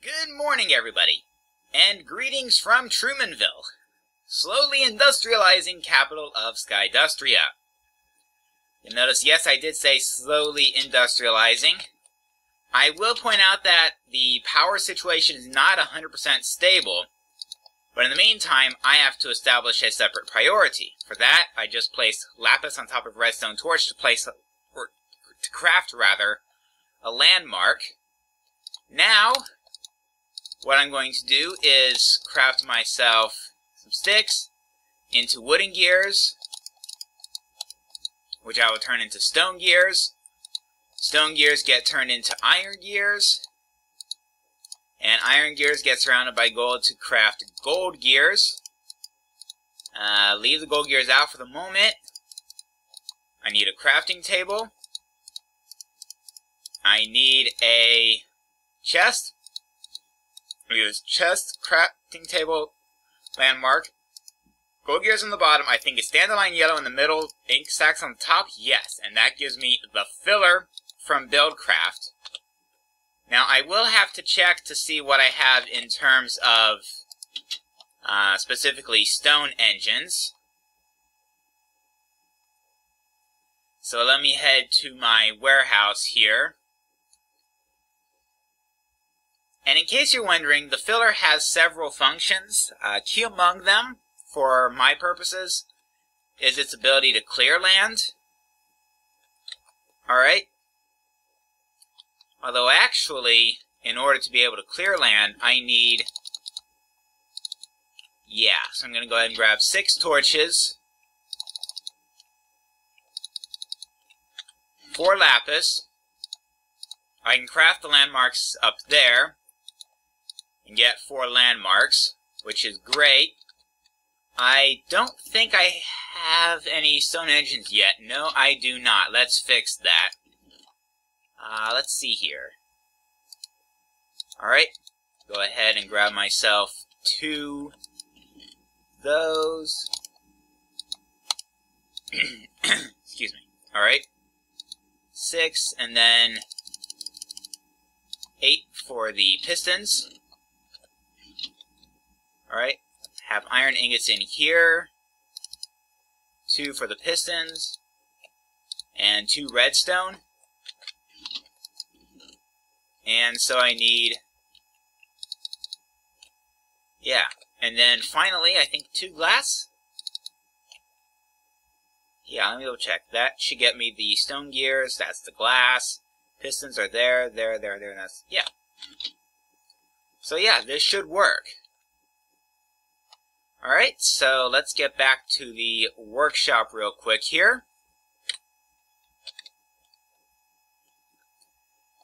Good morning, everybody, and greetings from Trumanville, slowly industrializing capital of Skydustria. You'll notice, yes, I did say slowly industrializing. I will point out that the power situation is not 100% stable, but in the meantime, I have to establish a separate priority. For that, I just place lapis on top of redstone torch to craft a landmark. Now, what I'm going to do is craft myself some sticks into wooden gears, which I will turn into stone gears. Stone gears get turned into iron gears, and iron gears get surrounded by gold to craft gold gears. Leave the gold gears out for the moment. I need a crafting table. I need a chest. Use chest, crafting table, landmark. Gold gears on the bottom. I think it's dandelion yellow in the middle, ink sacks on the top. Yes, and that gives me the filler from Buildcraft. Now, I will have to check to see what I have in terms of specifically stone engines. So let me head to my warehouse here. And in case you're wondering, the filler has several functions. Key among them, for my purposes, is its ability to clear land. Alright? Although actually, in order to be able to clear land, I need... Yeah, so I'm going to go ahead and grab 6 torches, 4 lapis. I can craft the landmarks up there and get 4 landmarks, which is great. I don't think I have any stone engines yet. No, I do not. Let's fix that. Let's see here. Alright, go ahead and grab myself 2 those. Excuse me. Alright. 6, and then 8 for the pistons. Alright, have iron ingots in here, 2 for the pistons, and 2 redstone. And so I need, yeah, and then finally I think 2 glass. Yeah, let me double check. That should get me the stone gears, that's the glass, pistons are there, and that's, yeah. So yeah, this should work. Alright, so let's get back to the workshop real quick here.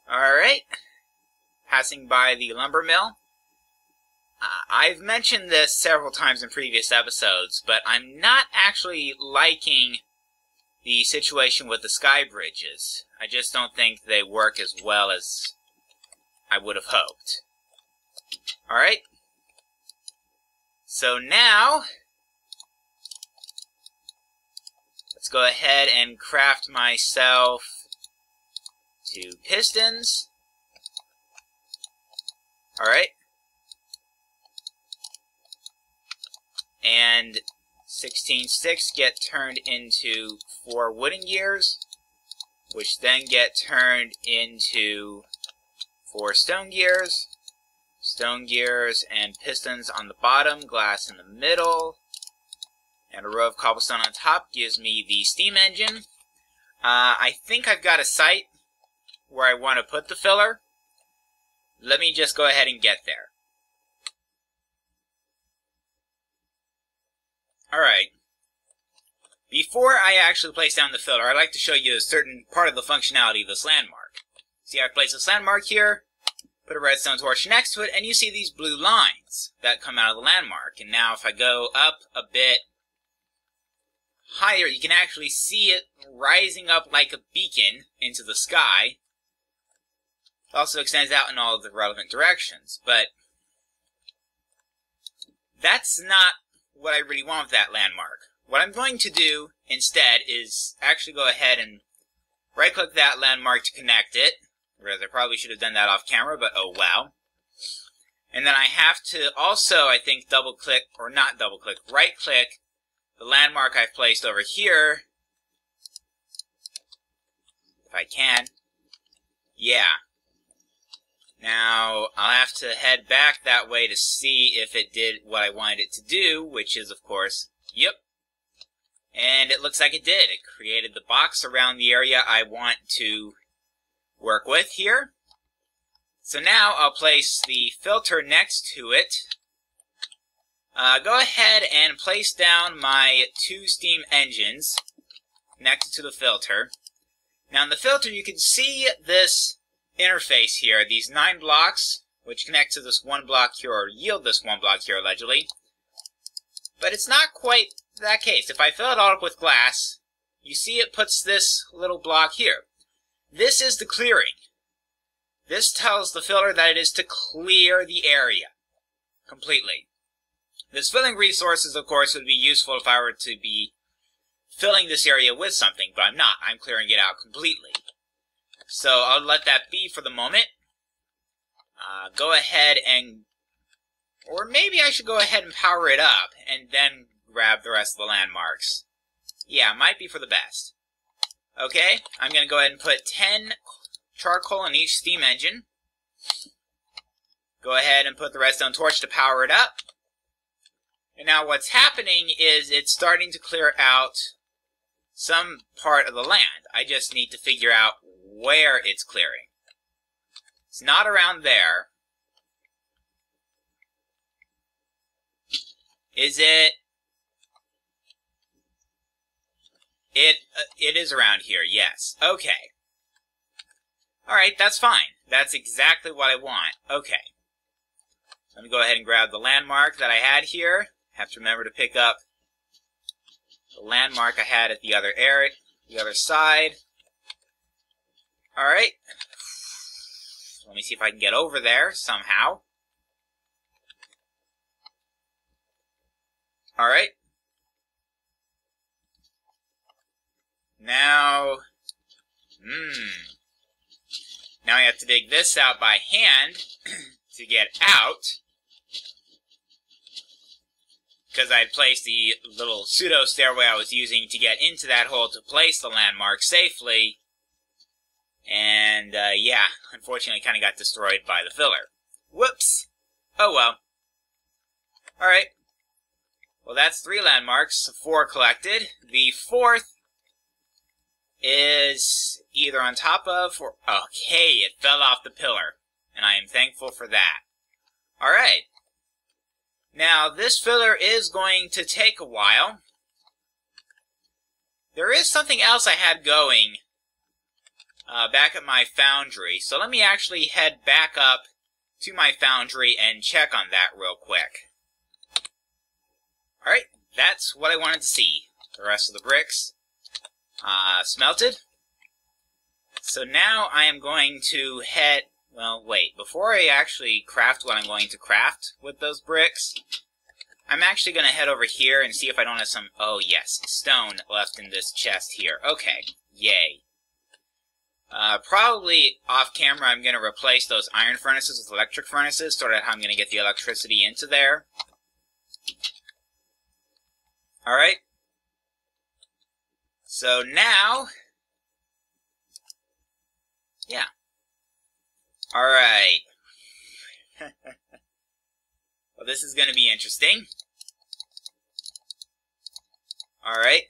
Alright, passing by the lumber mill. I've mentioned this several times in previous episodes, but I'm not actually liking the situation with the sky bridges. I just don't think they work as well as I would have hoped. Alright. So now, let's go ahead and craft myself 2 pistons. Alright. And 16 sticks get turned into 4 wooden gears, which then get turned into 4 stone gears. Stone gears and pistons on the bottom, glass in the middle, and a row of cobblestone on top gives me the steam engine. I think I've got a site where I want to put the filler. Let me just go ahead and get there. Alright. Before I actually place down the filler, I'd like to show you a certain part of the functionality of this landmark. See, I've placed this landmark here. Put a redstone torch next to it, and you see these blue lines that come out of the landmark. And now if I go up a bit higher, you can actually see it rising up like a beacon into the sky. It also extends out in all of the relevant directions. But that's not what I really want with that landmark. What I'm going to do instead is actually go ahead and right-click that landmark to connect it. Whereas I probably should have done that off camera, but oh well. And then I have to also, I think, double-click, or not double-click, right-click the landmark I've placed over here. If I can. Yeah. Now, I'll have to head back that way to see if it did what I wanted it to do, which is, of course, yep. And it looks like it did. It created the box around the area I want to work with here. So now I'll place the filter next to it. Go ahead and place down my 2 steam engines connected to the filter. Now in the filter you can see this interface here, these 9 blocks, which connect to this 1 block here, or yield this 1 block here allegedly. But it's not quite that case. If I fill it all up with glass, you see it puts this little block here. This is the clearing. This tells the filter that it is to clear the area completely. This filling resources, of course, would be useful if I were to be filling this area with something, but I'm not. I'm clearing it out completely. So I'll let that be for the moment. Go ahead and, or maybe I should go ahead and power it up and then grab the rest of the landmarks. Yeah, might be for the best. Okay, I'm going to go ahead and put 10 charcoal in each steam engine. Go ahead and put the redstone torch to power it up. And now what's happening is it's starting to clear out some part of the land. I just need to figure out where it's clearing. It's not around there. Is it? It is around here, yes. Okay. Alright, that's fine. That's exactly what I want. Okay. Let me go ahead and grab the landmark that I had here. Have to remember to pick up the landmark I had at the other side. Alright. Let me see if I can get over there somehow. Alright. Now, now I have to dig this out by hand to get out, because I placed the little pseudo stairway I was using to get into that hole to place the landmark safely, and yeah, unfortunately kind of got destroyed by the filler. Whoops! Oh well. Alright. Well, that's 3 landmarks, 4 collected. The 4th is either on top of or... Okay, it fell off the pillar, and I am thankful for that. Alright. Now, this filler is going to take a while. There is something else I had going back at my foundry, so let me actually head back up to my foundry and check on that real quick. Alright, that's what I wanted to see. The rest of the bricks smelted. So now I am going to head... Well, wait. Before I actually craft what I'm going to craft with those bricks, I'm actually going to head over here and see if I don't have some... Oh, yes. Stone left in this chest here. Okay. Yay. Probably off camera I'm going to replace those iron furnaces with electric furnaces, so that's how I'm going to get the electricity into there. Alright. So now, yeah. Alright. Well, this is going to be interesting. Alright.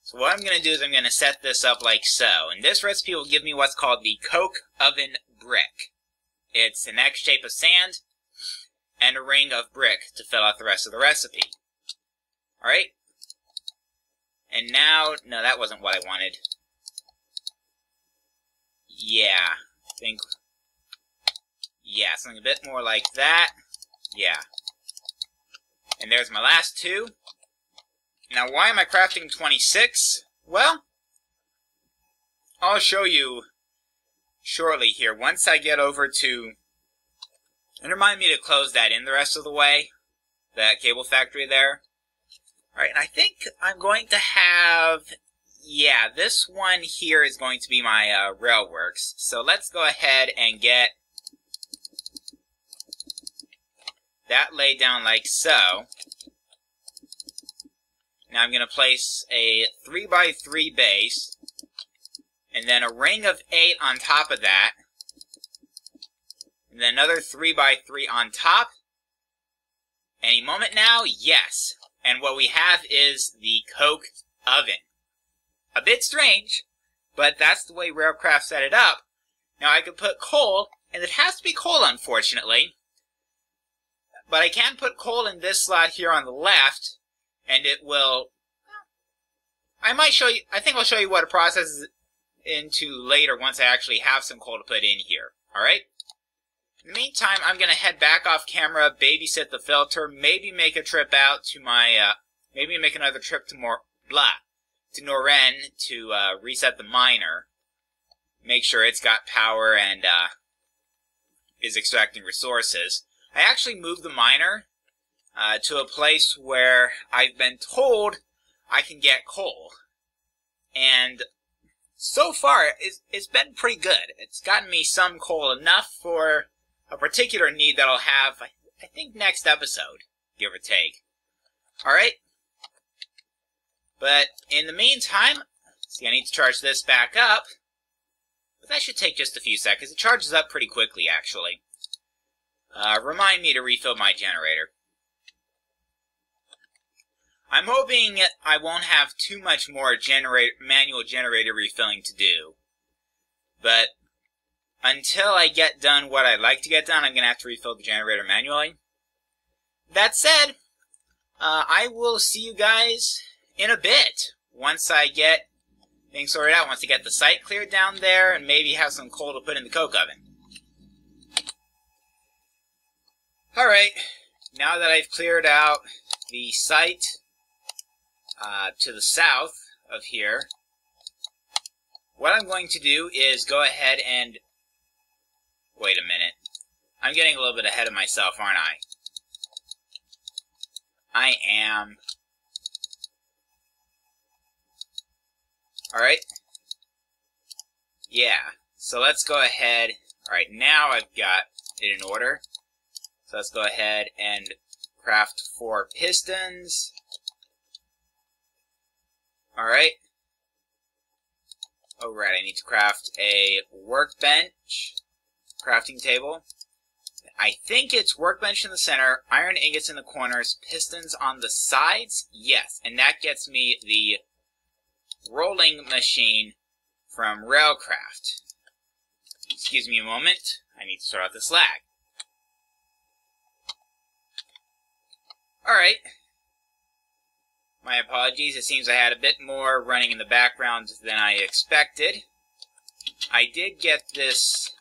So what I'm going to do is I'm going to set this up like so. And this recipe will give me what's called the coke oven brick. It's an X shape of sand and a ring of brick to fill out the rest of the recipe. Alright. And now, no, that wasn't what I wanted. Yeah, yeah, something a bit more like that. Yeah. And there's my last 2. Now, why am I crafting 26? Well, I'll show you shortly here. Once I get over to... And remind me to close that in the rest of the way. That cable factory there. Alright, and I think I'm going to have... Yeah, this one here is going to be my railworks. So let's go ahead and get that laid down like so. Now I'm going to place a 3x3 base, and then a ring of 8 on top of that, and then another 3x3 on top. Any moment now, yes. And what we have is the coke oven. A bit strange, but that's the way Railcraft set it up. Now I could put coal, and it has to be coal unfortunately, but I can put coal in this slot here on the left, and it will, I think I'll show you what it processes into later once I actually have some coal to put in here. Alright? In the meantime, I'm going to head back off camera, babysit the filter, maybe make a trip out to my, maybe make another trip to Noren to reset the miner. Make sure it's got power and is extracting resources. I actually moved the miner to a place where I've been told I can get coal. And so far, it's been pretty good. It's gotten me some coal, enough for a particular need that I'll have, I think, next episode, give or take. Alright? But in the meantime, see, I need to charge this back up. But that should take just a few seconds. It charges up pretty quickly, actually. Remind me to refill my generator. I'm hoping I won't have too much more manual generator refilling to do. But until I get done what I'd like to get done, I'm going to have to refill the generator manually. That said, I will see you guys in a bit once I get things sorted out, once I get the site cleared down there and maybe have some coal to put in the coke oven. Alright, now that I've cleared out the site to the south of here, what I'm going to do is go ahead and... Wait a minute. I'm getting a little bit ahead of myself, aren't I? I am. Alright. Yeah. So let's go ahead. Alright, now I've got it in order. So let's go ahead and craft 4 pistons. Alright. Oh, right, I need to craft a workbench. Crafting table. I think it's workbench in the center, iron ingots in the corners, pistons on the sides. Yes, and that gets me the rolling machine from Railcraft. Excuse me a moment. I need to sort out this lag. Alright. My apologies. It seems I had a bit more running in the background than I expected. I did get this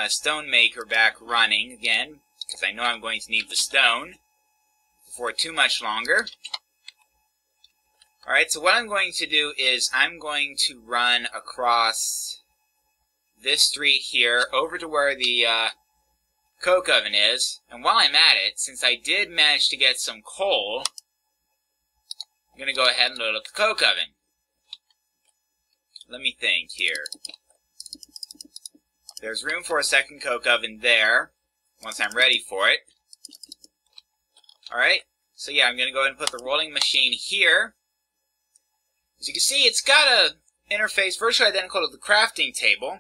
stone maker back running again, because I know I'm going to need the stone for too much longer. Alright, so what I'm going to do is I'm going to run across this street here over to where the coke oven is, and while I'm at it, since I did manage to get some coal, I'm going to go ahead and load up the coke oven. Let me think here. There's room for a second coke oven there, once I'm ready for it. Alright, so yeah, I'm going to go ahead and put the rolling machine here. As you can see, it's got a interface virtually identical to the crafting table.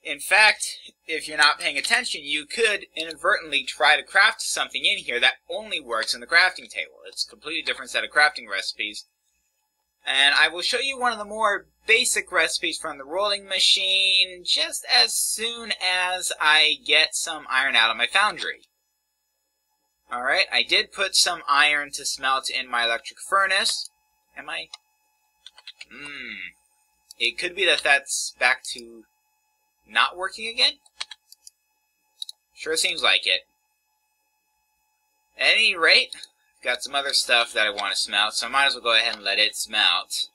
In fact, if you're not paying attention, you could inadvertently try to craft something in here that only works in the crafting table. It's a completely different set of crafting recipes. And I will show you one of the more basic recipes from the rolling machine just as soon as I get some iron out of my foundry. Alright, I did put some iron to smelt in my electric furnace. Am I? It could be that that's back to not working again? Sure seems like it. At any rate, I've got some other stuff that I want to smelt, so I might as well go ahead and let it smelt.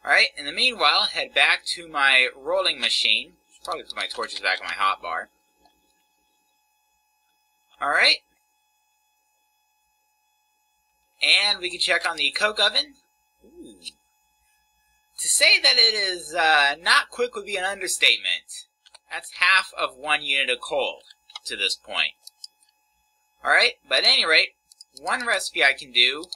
Alright, in the meanwhile, head back to my rolling machine. Should probably put my torches back in my hotbar. Alright. And we can check on the coke oven. Ooh. To say that it is not quick would be an understatement. That's half of 1 unit of coal to this point. Alright, but at any rate, one recipe I can do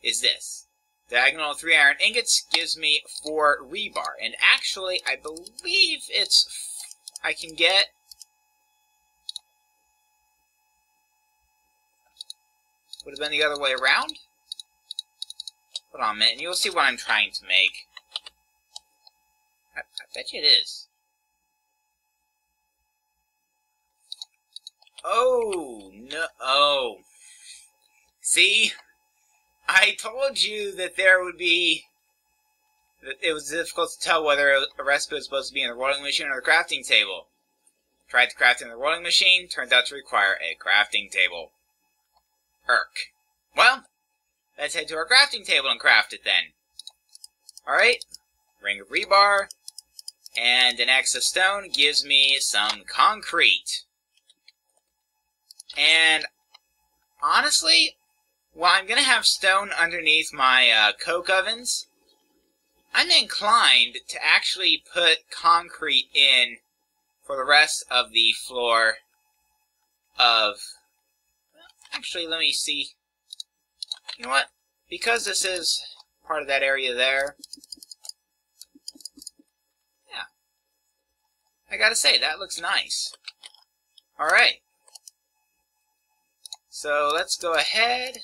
is this. Diagonal 3 iron ingots gives me 4 rebar. And actually, I believe I can get... Would have been the other way around? Hold on a minute, and you'll see what I'm trying to make. I bet you it is. Oh, no. Oh. See? I told you that there would be... that it was difficult to tell whether a recipe was supposed to be in the rolling machine or the crafting table. Tried to craft in the rolling machine, turns out to require a crafting table. Irk. Well, let's head to our crafting table and craft it then. Alright. Ring of rebar. And an axe of stone gives me some concrete. And honestly, while I'm going to have stone underneath my coke ovens, I'm inclined to actually put concrete in for the rest of the floor of... Actually, let me see. You know what? Because this is part of that area there, yeah, I gotta say, that looks nice. Alright. So let's go ahead.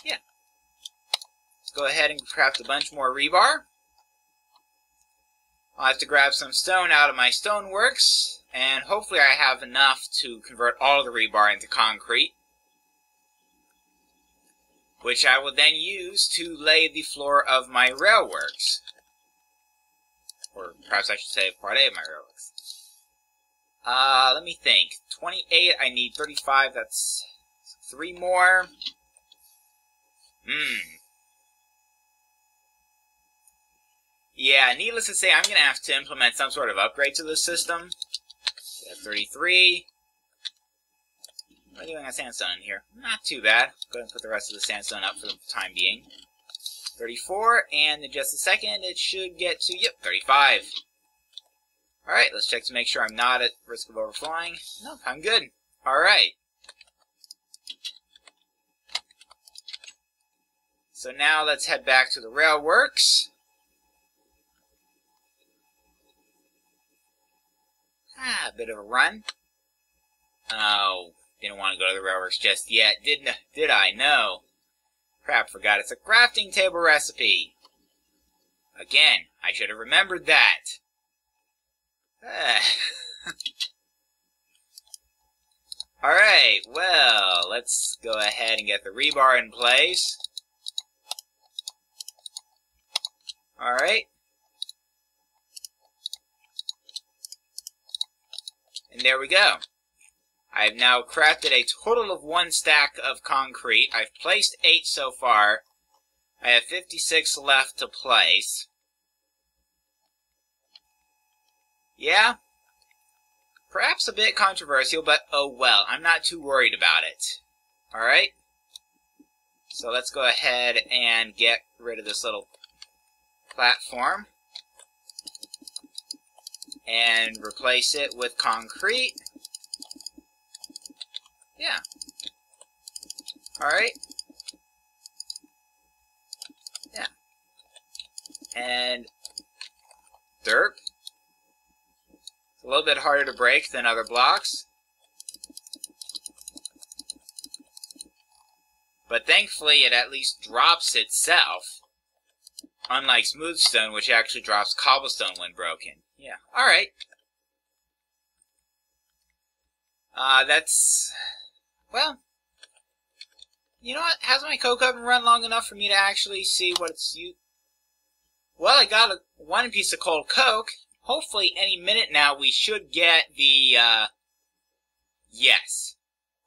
Yeah. Let's go ahead and craft a bunch more rebar. I'll have to grab some stone out of my stoneworks, and hopefully I have enough to convert all of the rebar into concrete, which I will then use to lay the floor of my railworks. Or perhaps I should say part A of my railworks. Let me think. 28, I need 35, that's 3 more. Yeah, needless to say, I'm going to have to implement some sort of upgrade to this system. So 33. What am I doing on sandstone in here? Not too bad. Go ahead and put the rest of the sandstone up for the time being. 34, and in just a second, it should get to, yep, 35. Alright, let's check to make sure I'm not at risk of overflowing. Nope, I'm good. Alright. So now let's head back to the railworks. A bit of a run. Oh, didn't want to go to the railworks just yet, did I? No. Crap, forgot it's a crafting table recipe. Again, I should have remembered that. Alright, well, let's go ahead and get the rebar in place. Alright. And there we go. I've now crafted a total of 1 stack of concrete. I've placed 8 so far. I have 56 left to place. Yeah, perhaps a bit controversial, but oh well, I'm not too worried about it. Alright? So let's go ahead and get rid of this little platform and replace it with concrete. Yeah. Alright. Yeah. And derp. It's a little bit harder to break than other blocks. But thankfully it at least drops itself. Unlike smooth stone, which actually drops cobblestone when broken. Yeah, alright. That's... Well, you know what? Has my coke oven run long enough for me to actually see what it's used? Well, I got 1 piece of cold coke. Hopefully any minute now we should get the, yes.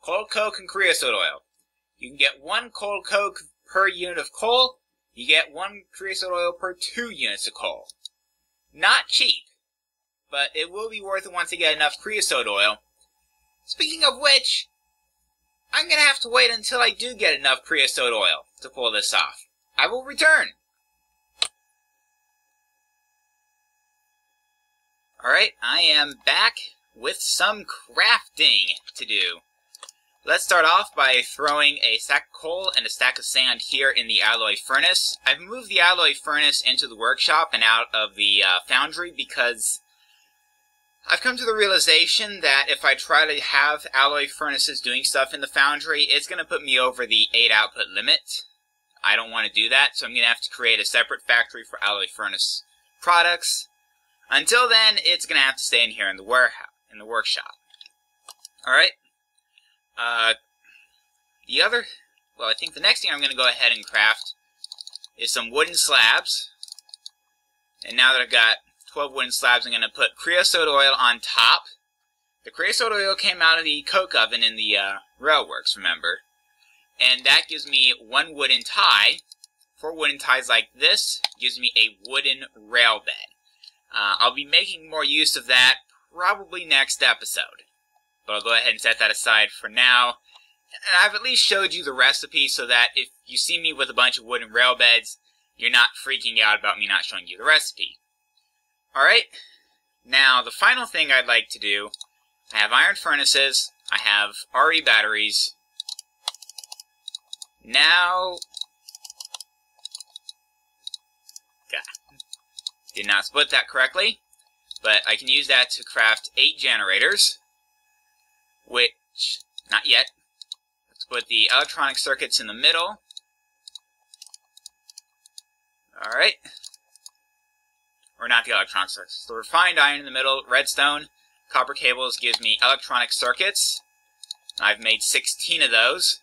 Cold coke and creosote oil. You can get 1 cold coke per unit of coal. You get 1 creosote oil per 2 units of coal. Not cheap, but it will be worth it once I get enough creosote oil. Speaking of which, I'm going to have to wait until I do get enough creosote oil to pull this off. I will return. Alright, I am back with some crafting to do. Let's start off by throwing a stack of coal and a stack of sand here in the alloy furnace. I've moved the alloy furnace into the workshop and out of the foundry because I've come to the realization that if I try to have alloy furnaces doing stuff in the foundry, it's going to put me over the 8 output limit. I don't want to do that, so I'm going to have to create a separate factory for alloy furnace products. Until then, it's going to have to stay in here in the warehouse, in the workshop. Alright. I think the next thing I'm going to go ahead and craft is some wooden slabs. And now that I've got 12 wooden slabs, I'm going to put creosote oil on top. The creosote oil came out of the coke oven in the railworks, remember? And that gives me 1 wooden tie. 4 wooden ties like this gives me a wooden rail bed. I'll be making more use of that probably next episode. But I'll go ahead and set that aside for now. And I've at least showed you the recipe so that if you see me with a bunch of wooden rail beds, you're not freaking out about me not showing you the recipe. Alright, now the final thing I'd like to do, I have iron furnaces, I have RE batteries. Now, did not split that correctly, but I can use that to craft 8 generators, which, not yet. Let's put the electronic circuits in the middle. Alright. Or not the electronic circuits. The refined iron in the middle, redstone, copper cables gives me electronic circuits. I've made 16 of those.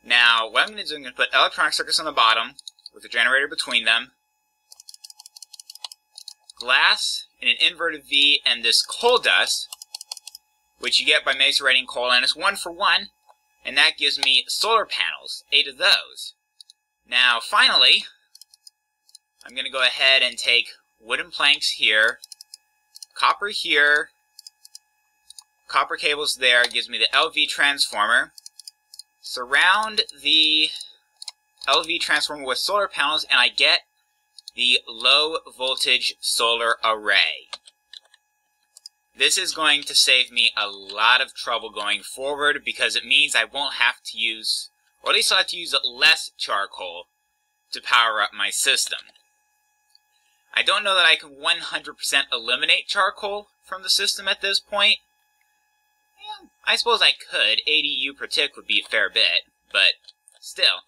Now, what I'm going to do, I'm going to put electronic circuits on the bottom, with a generator between them. Glass in an inverted V and this coal dust, which you get by macerating coal, and it's 1 for 1, and that gives me solar panels, 8 of those. Now, finally, I'm going to go ahead and take wooden planks here, copper here, copper cables there, gives me the LV transformer, surround the LV transformer with solar panels, and I get the low voltage solar array. This is going to save me a lot of trouble going forward because it means I won't have to use, or at least I'll have to use less charcoal to power up my system. I don't know that I can 100% eliminate charcoal from the system at this point. Yeah, I suppose I could. 80 U per tick would be a fair bit, but still.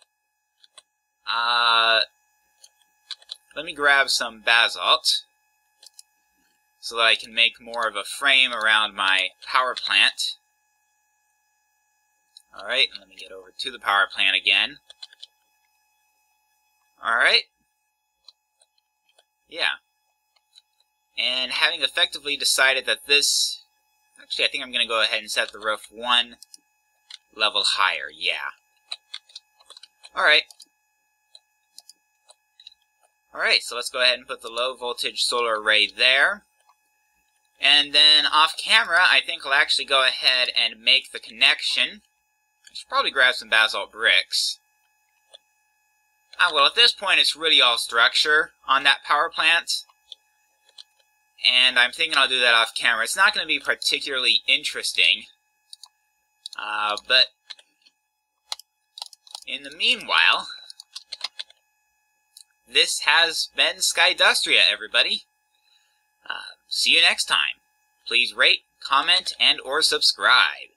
Let me grab some basalt so that I can make more of a frame around my power plant. Alright, let me get over to the power plant again. Alright. Yeah. And having effectively decided that this... Actually, I think I'm going to go ahead and set the roof 1 level higher. Yeah. Alright. Alright, so let's go ahead and put the low voltage solar array there. And then off camera, I think I'll actually go ahead and make the connection. I should probably grab some basalt bricks. Well, at this point, it's really all structure on that power plant. And I'm thinking I'll do that off camera. It's not going to be particularly interesting. But in the meanwhile, this has been Skydustria, everybody. See you next time. Please rate, comment, and or subscribe.